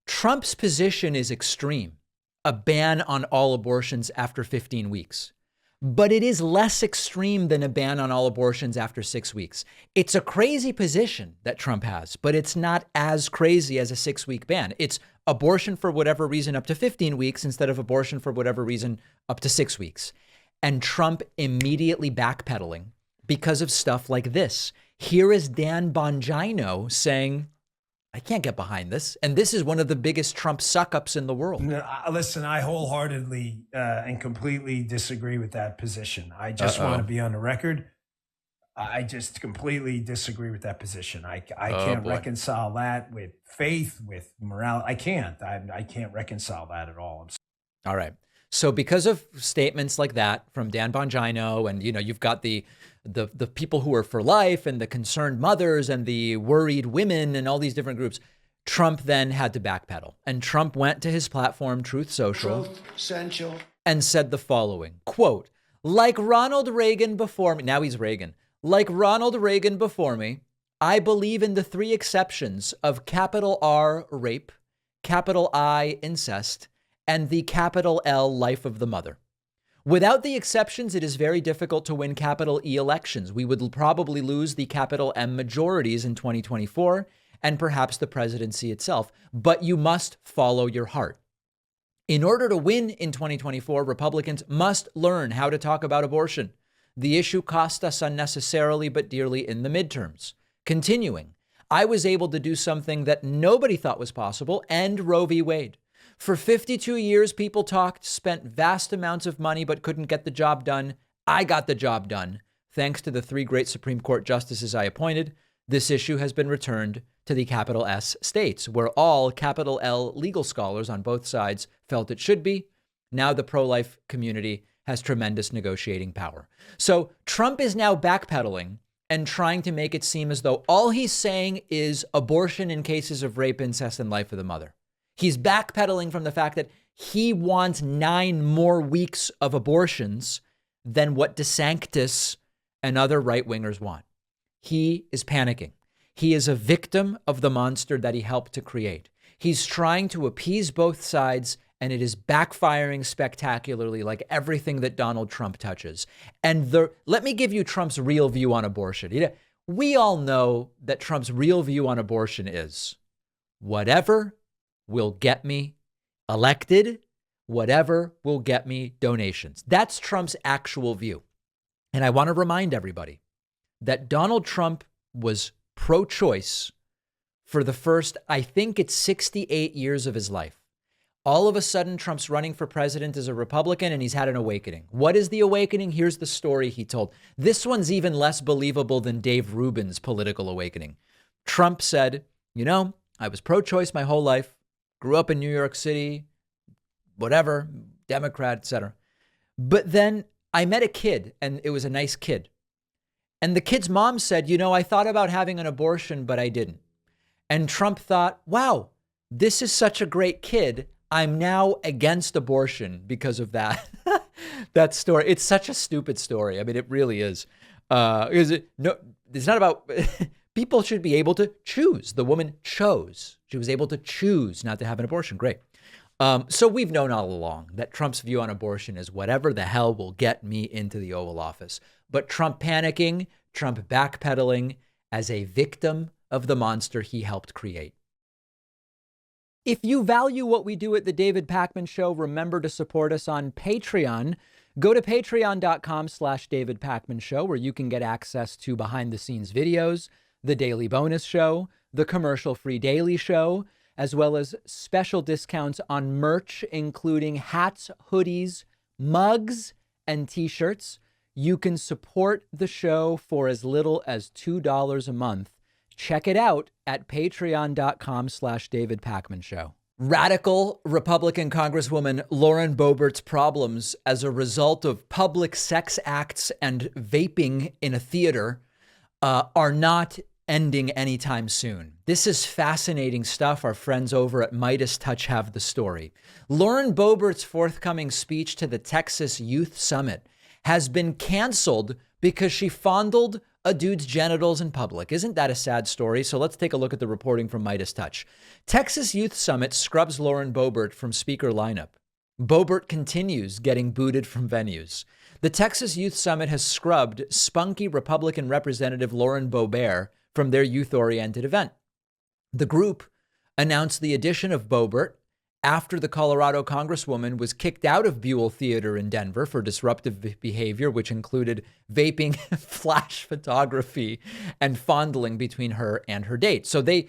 Trump's position is extreme, a ban on all abortions after 15 weeks. But it is less extreme than a ban on all abortions after 6 weeks. It's a crazy position that Trump has, but it's not as crazy as a 6-week ban. It's abortion for whatever reason up to 15 weeks instead of abortion for whatever reason up to 6 weeks. And Trump immediately backpedaling because of stuff like this. Here is Dan Bongino saying, I can't get behind this. And this is one of the biggest Trump suck-ups in the world. No, listen, I wholeheartedly and completely disagree with that position. I just want to be on the record. I just completely disagree with that position. I can't reconcile that with faith, with morality. I can't. I can't reconcile that at all. All right. So because of statements like that from Dan Bongino, and you've got the people who are for life and the concerned mothers and the worried women and all these different groups, Trump then had to backpedal. And Trump went to his platform, Truth Social, and said the following, quote, like Ronald Reagan before me, now he's Reagan, like Ronald Reagan before me, I believe in the three exceptions of capital R, rape, capital I, incest, and the capital L, life of the mother. Without the exceptions, it is very difficult to win capital E elections. We would probably lose the capital M majorities in 2024 and perhaps the presidency itself. But you must follow your heart. In order to win in 2024, Republicans must learn how to talk about abortion. The issue cost us unnecessarily but dearly in the midterms. Continuing, I was able to do something that nobody thought was possible, end Roe v. Wade. For 52 years, people talked, spent vast amounts of money, but couldn't get the job done. I got the job done. Thanks to the three great Supreme Court justices I appointed, this issue has been returned to the capital S states, where all capital L legal scholars on both sides felt it should be. Now the pro-life community has tremendous negotiating power. So Trump is now backpedaling and trying to make it seem as though all he's saying is abortion in cases of rape, incest, and life of the mother. He's backpedaling from the fact that he wants 9 more weeks of abortions than what DeSantis and other right-wingers want. He is panicking. He is a victim of the monster that he helped to create. He's trying to appease both sides, and it is backfiring spectacularly, like everything that Donald Trump touches. And let me give you Trump's real view on abortion. We all know that Trump's real view on abortion is whatever will get me elected, whatever will get me donations. That's Trump's actual view. And I want to remind everybody that Donald Trump was pro-choice for the first, I think it's 68 years of his life. All of a sudden, Trump's running for president as a Republican, and he's had an awakening. What is the awakening? Here's the story he told. This one's even less believable than Dave Rubin's political awakening. Trump said, I was pro-choice my whole life. Grew up in New York City, whatever, Democrat, etc. But then I met a kid, and it was a nice kid. And the kid's mom said, I thought about having an abortion, but I didn't. And Trump thought, wow, this is such a great kid. I'm now against abortion because of that. That story. It's such a stupid story. I mean, it really is. It's not about... People should be able to choose. The woman chose. She was able to choose not to have an abortion. Great. So we've known all along that Trump's view on abortion is whatever the hell will get me into the Oval Office. But Trump panicking, Trump backpedaling as a victim of the monster he helped create. If you value what we do at The David Pakman Show, remember to support us on Patreon. Go to patreon.com/David Pakman Show, where you can get access to behind-the-scenes videos, the daily bonus show, the commercial-free daily show, as well as special discounts on merch, including hats, hoodies, mugs, and t-shirts. You can support the show for as little as $2 a month. Check it out at patreon.com/David Pakman Show. Radical Republican Congresswoman Lauren Boebert's problems as a result of public sex acts and vaping in a theater are not ending anytime soon. This is fascinating stuff. Our friends over at Midas Touch have the story. Lauren Boebert's forthcoming speech to the Texas Youth Summit has been canceled because she fondled a dude's genitals in public. Isn't that a sad story? So let's take a look at the reporting from Midas Touch. Texas Youth Summit scrubs Lauren Boebert from speaker lineup. Boebert continues getting booted from venues. The Texas Youth Summit has scrubbed spunky Republican Representative Lauren Boebert from their youth-oriented event. The group announced the addition of Boebert after the Colorado congresswoman was kicked out of Buell Theater in Denver for disruptive behavior, which included vaping, flash photography, and fondling between her and her date. So they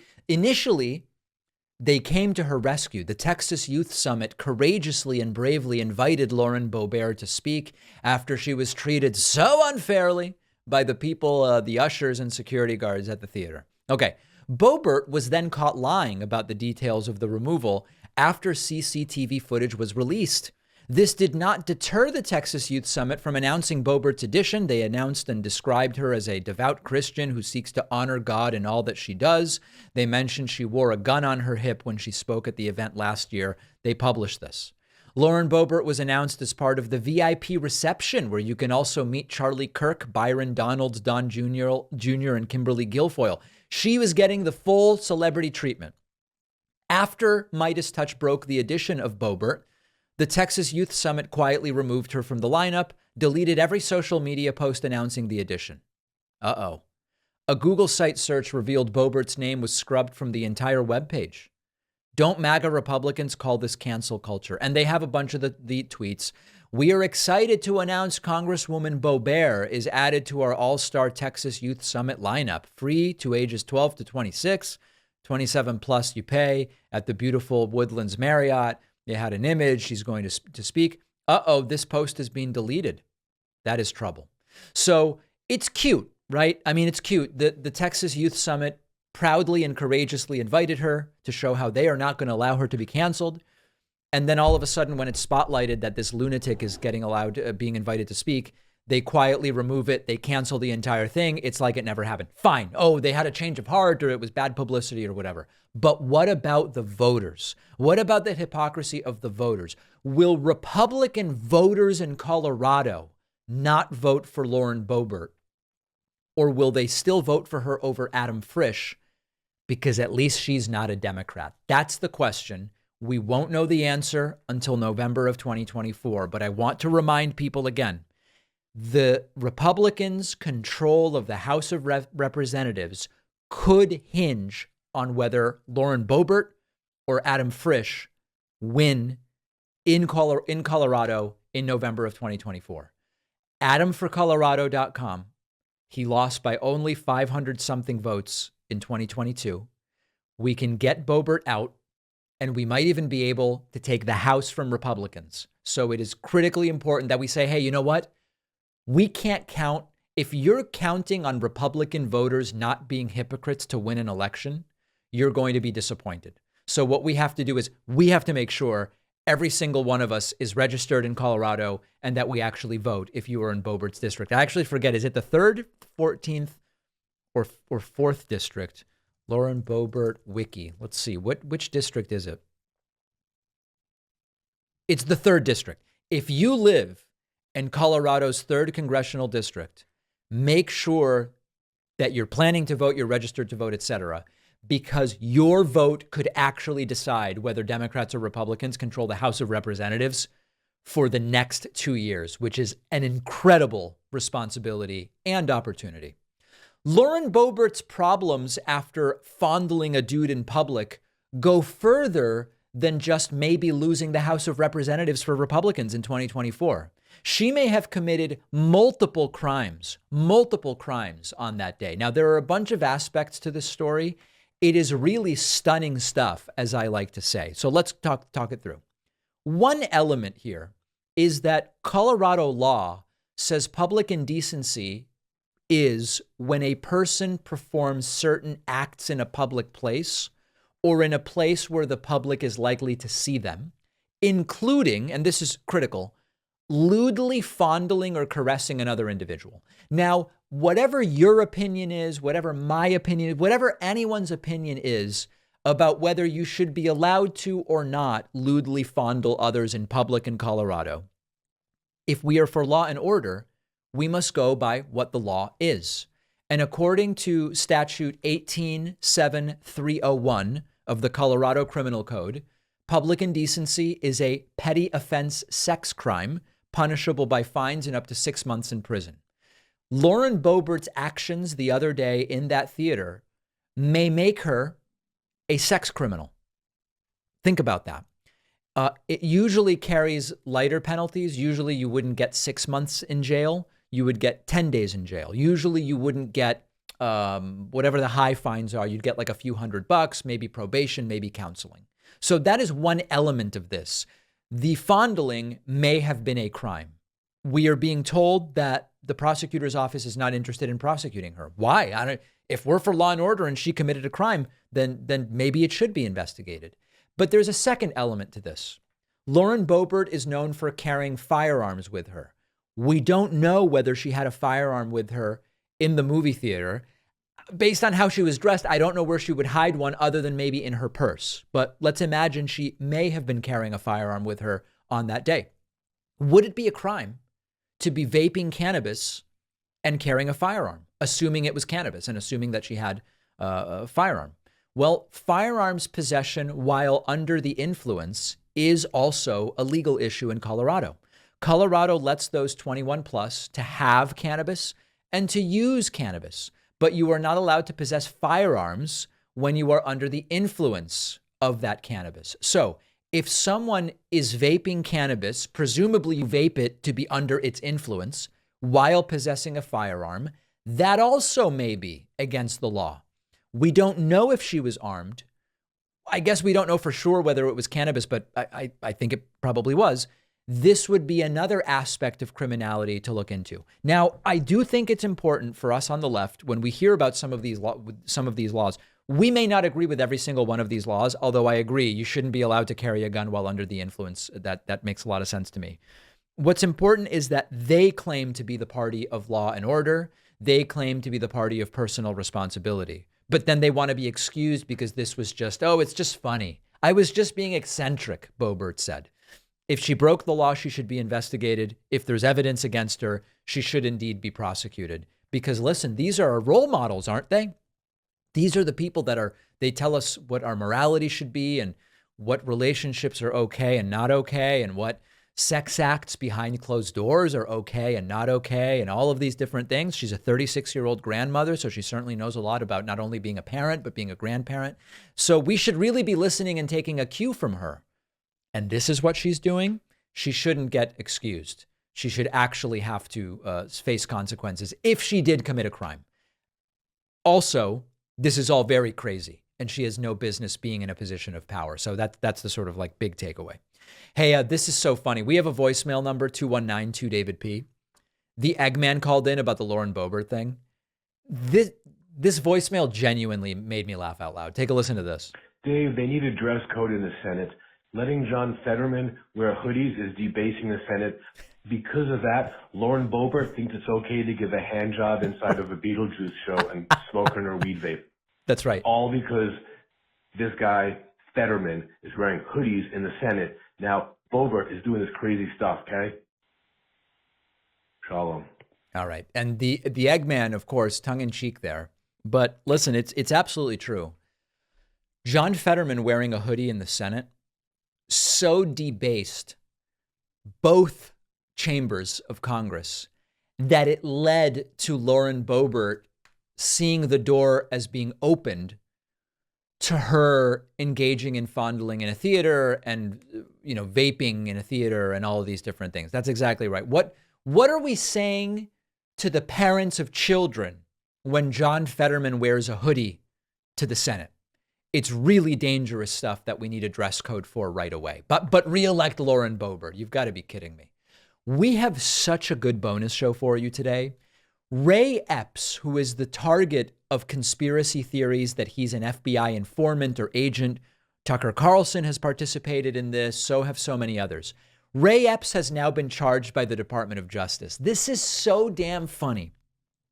came to her rescue. The Texas Youth Summit courageously and bravely invited Lauren Boebert to speak after she was treated so unfairly by the people, the ushers and security guards at the theater. Okay, Boebert was then caught lying about the details of the removal after CCTV footage was released. This did not deter the Texas Youth Summit from announcing Boebert's addition. They announced and described her as a devout Christian who seeks to honor God in all that she does. They mentioned she wore a gun on her hip when she spoke at the event last year. They published this. Lauren Boebert was announced as part of the VIP reception, where you can also meet Charlie Kirk, Byron Donalds, Don Jr., and Kimberly Guilfoyle. She was getting the full celebrity treatment. After Midas Touch broke the addition of Boebert, the Texas Youth Summit quietly removed her from the lineup, deleted every social media post announcing the addition. Uh-oh. A Google site search revealed Boebert's name was scrubbed from the entire webpage. Don't MAGA Republicans call this cancel culture? And they have a bunch of the tweets. We are excited to announce Congresswoman Boebert is added to our All-Star Texas Youth Summit lineup. Free to ages 12 to 26. 27 plus you pay at the beautiful Woodlands Marriott. They had an image. She's going to speak. Uh-oh, this post is being deleted. That is trouble. So it's cute, right? I mean, it's cute. The Texas Youth Summit proudly and courageously invited her to show how they are not going to allow her to be canceled. And then all of a sudden, when it's spotlighted that this lunatic is getting allowed, being invited to speak, they quietly remove it. They cancel the entire thing. It's like it never happened. Fine. Oh, they had a change of heart or it was bad publicity or whatever. But what about the voters? What about the hypocrisy of the voters? Will Republican voters in Colorado not vote for Lauren Boebert? Or will they still vote for her over Adam Frisch because at least she's not a Democrat? That's the question. We won't know the answer until November of 2024. But I want to remind people again, the Republicans' control of the House of Representatives could hinge on whether Lauren Boebert or Adam Frisch win in Colorado in November of 2024. AdamForColorado.com. He lost by only 500-something votes in 2022. We can get Boebert out, and we might even be able to take the House from Republicans. So it is critically important that we say, hey, you know what? We can't count. If you're counting on Republican voters not being hypocrites to win an election, you're going to be disappointed. So what we have to do is we have to make sure every single one of us is registered in Colorado and that we actually vote if you are in Boebert's district. I actually forget, is it the 3rd, 14th, or 4th district? Lauren Boebert Wiki. Let's see. Which district is it? It's the 3rd district. If you live in Colorado's 3rd congressional district, make sure that you're planning to vote, you're registered to vote, etc., because your vote could actually decide whether Democrats or Republicans control the House of Representatives for the next 2 years, which is an incredible responsibility and opportunity. Lauren Boebert's problems after fondling a dude in public go further than just maybe losing the House of Representatives for Republicans in 2024. She may have committed multiple crimes on that day. Now, there are a bunch of aspects to this story. It is really stunning stuff, as I like to say. So let's talk it through. One element here is that Colorado law says public indecency is when a person performs certain acts in a public place or in a place where the public is likely to see them, including, and this is critical, lewdly fondling or caressing another individual. Now, whatever your opinion is, whatever my opinion is, whatever anyone's opinion is about whether you should be allowed to or not lewdly fondle others in public in Colorado, if we are for law and order, we must go by what the law is. And according to statute 187301 of the Colorado Criminal Code, public indecency is a petty offense sex crime punishable by fines and up to 6 months in prison. Lauren Boebert's actions the other day in that theater may make her a sex criminal. Think about that. It usually carries lighter penalties. Usually you wouldn't get 6 months in jail. You would get 10 days in jail. Usually you wouldn't get whatever the high fines are. You'd get like a few $100, maybe probation, maybe counseling. So that is one element of this. The fondling may have been a crime. We are being told that the prosecutor's office is not interested in prosecuting her. Why? If we're for law and order and she committed a crime, then maybe it should be investigated. But there's a second element to this. Lauren Boebert is known for carrying firearms with her. We don't know whether she had a firearm with her in the movie theater. Based on how she was dressed, I don't know where she would hide one other than maybe in her purse. But let's imagine she may have been carrying a firearm with her on that day. Would it be a crime to be vaping cannabis and carrying a firearm, assuming it was cannabis and assuming that she had a firearm? Well, firearms possession while under the influence is also a legal issue in Colorado. Colorado lets those 21 plus to have cannabis and to use cannabis, but you are not allowed to possess firearms when you are under the influence of that cannabis. So if someone is vaping cannabis, presumably you vape it to be under its influence while possessing a firearm, that also may be against the law. We don't know if she was armed. I guess we don't know for sure whether it was cannabis, but I think it probably was. This would be another aspect of criminality to look into. Now, I do think it's important for us on the left, when we hear about some of these laws, we may not agree with every single one of these laws, although I agree you shouldn't be allowed to carry a gun while under the influence. That makes a lot of sense to me. What's important is that they claim to be the party of law and order. They claim to be the party of personal responsibility. But then they want to be excused because this was just, it's just funny. I was just being eccentric, Boebert said. If she broke the law, she should be investigated. If there's evidence against her, she should indeed be prosecuted. Because listen, these are our role models, aren't they? These are the people they tell us what our morality should be and what relationships are okay and not okay and what sex acts behind closed doors are okay and not okay and all of these different things. She's a 36-year-old grandmother, so she certainly knows a lot about not only being a parent, but being a grandparent. So we should really be listening and taking a cue from her. And this is what she's doing. She shouldn't get excused. She should actually have to face consequences if she did commit a crime. Also, this is all very crazy, and she has no business being in a position of power. So that's the sort of like big takeaway. Hey, this is so funny. We have a voicemail number, 219-2-DAVID-P. The Eggman called in about the Lauren Boebert thing. This voicemail genuinely made me laugh out loud. Take a listen to this. Dave, they need a dress code in the Senate. Letting John Fetterman wear hoodies is debasing the Senate. Because of that, Lauren Boebert thinks it's okay to give a hand job inside of a Beetlejuice show and smoke her weed vape. That's right. All because this guy, Fetterman, is wearing hoodies in the Senate. Now, Boebert is doing this crazy stuff, okay? Shalom. All right. And the Eggman, of course, tongue-in-cheek there. But listen, it's absolutely true. John Fetterman wearing a hoodie in the Senate so debased both chambers of Congress that it led to Lauren Boebert seeing the door as being opened to her engaging in fondling in a theater and, vaping in a theater and all of these different things. That's exactly right. What are we saying to the parents of children when John Fetterman wears a hoodie to the Senate? It's really dangerous stuff that we need a dress code for right away. But re-elect Lauren Boebert. You've got to be kidding me. We have such a good bonus show for you today. Ray Epps, who is the target of conspiracy theories that he's an FBI informant or agent. Tucker Carlson has participated in this. So have so many others. Ray Epps has now been charged by the Department of Justice. This is so damn funny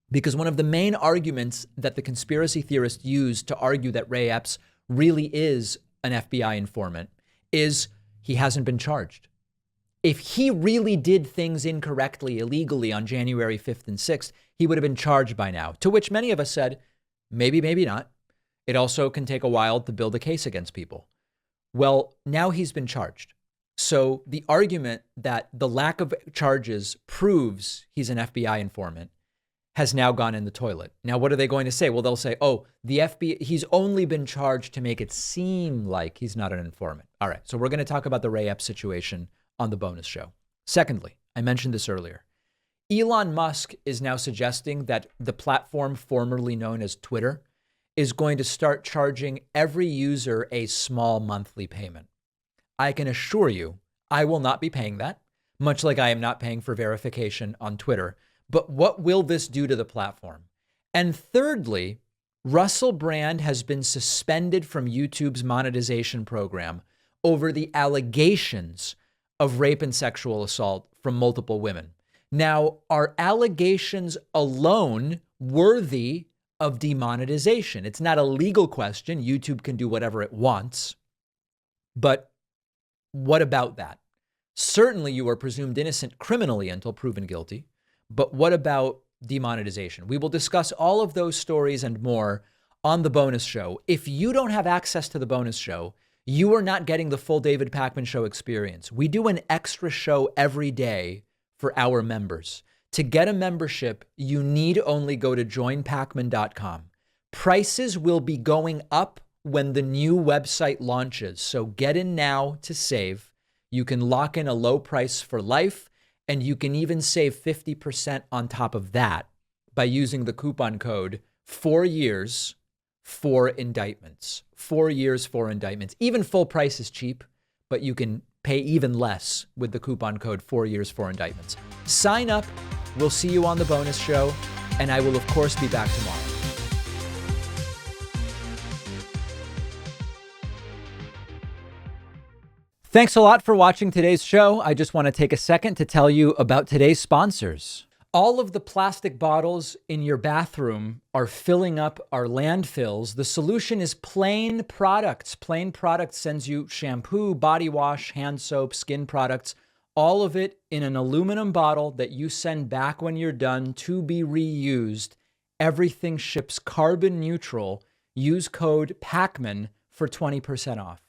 because one of the main arguments that the conspiracy theorists use to argue that Ray Epps really is an FBI informant is he hasn't been charged. If he really did things incorrectly, illegally on January 5th and 6th, he would have been charged by now, to which many of us said, maybe, maybe not. It also can take a while to build a case against people. Well, now he's been charged. So the argument that the lack of charges proves he's an FBI informant has now gone in the toilet. Now, what are they going to say? Well, they'll say, oh, the FBI, he's only been charged to make it seem like he's not an informant. All right, so we're going to talk about the Ray Epps situation on the bonus show. Secondly, I mentioned this earlier. Elon Musk is now suggesting that the platform formerly known as Twitter is going to start charging every user a small monthly payment. I can assure you, I will not be paying that, much like I am not paying for verification on Twitter. But what will this do to the platform? And thirdly, Russell Brand has been suspended from YouTube's monetization program over the allegations of rape and sexual assault from multiple women. Now, are allegations alone worthy of demonetization? It's not a legal question. YouTube can do whatever it wants. But what about that? Certainly, you are presumed innocent criminally until proven guilty. But what about demonetization? We will discuss all of those stories and more on the bonus show. If you don't have access to the bonus show, you are not getting the full David Pakman Show experience. We do an extra show every day for our members. To get a membership, you need only go to joinpakman.com. Prices will be going up when the new website launches. So get in now to save. You can lock in a low price for life. And you can even save 50% on top of that by using the coupon code 4 years, 4 indictments. 4 years, 4 indictments. Even full price is cheap, but you can pay even less with the coupon code 4 years, 4 indictments. Sign up. We'll see you on the bonus show. And I will, of course, be back tomorrow. Thanks a lot for watching today's show. I just want to take a second to tell you about today's sponsors. All of the plastic bottles in your bathroom are filling up our landfills. The solution is Plain Products. Plain Products sends you shampoo, body wash, hand soap, skin products, all of it in an aluminum bottle that you send back when you're done to be reused. Everything ships carbon neutral. Use code PAKMAN for 20% off.